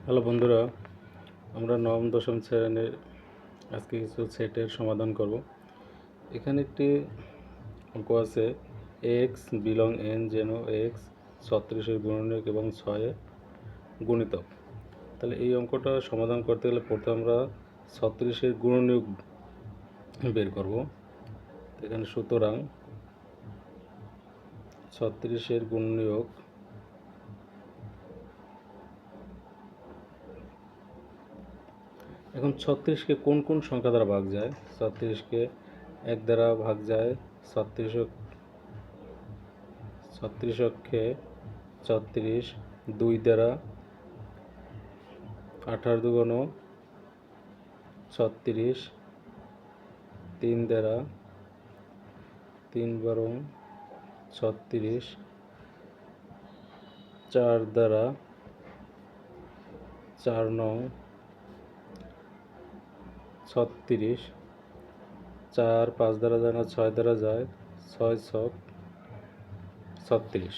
Hello বন্ধুরা, আমরা নবম দশম শ্রেণীর আজকে কিছু সেটের সমাধান করব। এখানে একটি অঙ্ক আছে, এক্স বিলং এন যেন এক্স 36-এর গুণনীয়ক এবং 6-এর গুণিতক। তাহলে এই অঙ্কটা সমাধান করতে গেলে প্রথমে আমরা 36-এর গুণনীয়ক বের করব। এখানে সুতরাং 36-এর গুণনীয়ক এখন 36কে কোন কোন সংখ্যা দ্বারা ভাগ যায়? 36কে 1 দ্বারা ভাগ যায়, 36কে 36, 2 দ্বারা 18 দুগুণ 36, 3 দ্বারা 3 বারং 36, 4 দ্বারা 4 নং 36, 4 5 দ্বারা যায় না, 6 দ্বারা যায়, 6 ছক 36।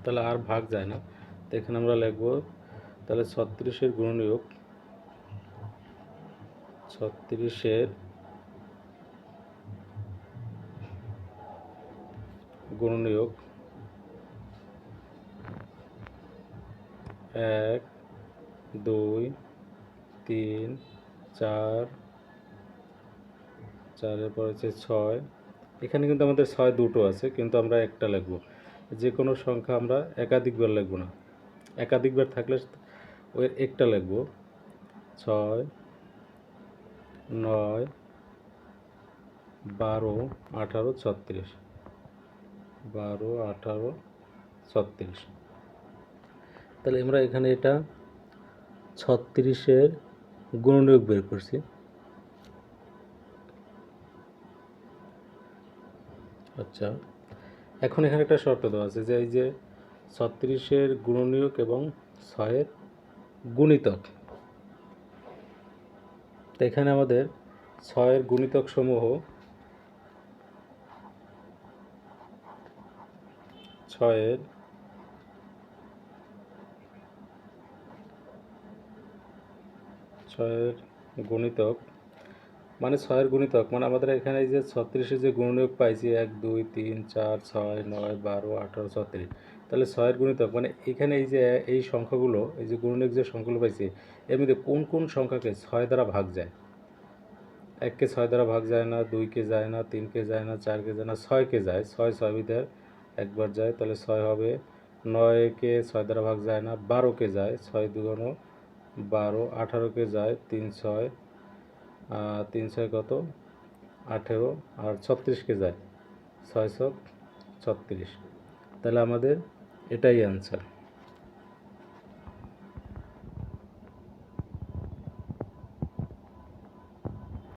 তাহলে আর ভাগ যায় না, তো এখানে আমরা লিখব তাহলে 36-এর গুণনীয়ক 36-এর গুণনীয়ক 1 2 3 4, 4-এর পর হচ্ছে 6। এখানে কিন্তু আমাদের 6 দুটো আছে, কিন্তু আমরা একটা লিখব। যে কোনো সংখ্যা আমরা একাধিকবার লিখব না, একাধিকবার থাকলে ওই একটা লিখব। 6 9 12 18 36, 12 18 36। তাহলে আমরা এখানে এটা 36-এর গুণনীয়ক বের করছি। আচ্ছা, এখন এখানে একটা শর্ত দেওয়া আছে যে এই যে 36-এর গুণনীয়ক এবং 6-এর গুণিতক। তো এখানে আমাদের 6-এর গুণিতক সমূহ 6-এর গুণিতক মানে 6-এর গুণিতক মানে আমাদের এখানে এই যে 36-এর যে গুণনীয়ক পাইছি 1 2 3 4 6 9 12 18 36, তাহলে 6-এর গুণিতক মানে এখানে এই যে এই সংখ্যাগুলো, এই যে গুণনীয়ক যে সংখ্যাগুলো পাইছি এর মধ্যে কোন কোন সংখ্যাকে 6 দ্বারা ভাগ যায়? 1কে 6 দ্বারা ভাগ যায় না, 2কে যায় না, 3কে যায় না, 4কে যায় না, 6কে যায়। 6 ভিতর একবার যায়, তাহলে 6 হবে। 9কে 6 দ্বারা ভাগ যায় না, 12কে যায়, 6 দুগুণ 12, 18কে যায়, 3 6 3 6 কত 18, আর 36কে যায় 6 ছক 36। তাহলে আমাদের এটাই অ্যান্সার।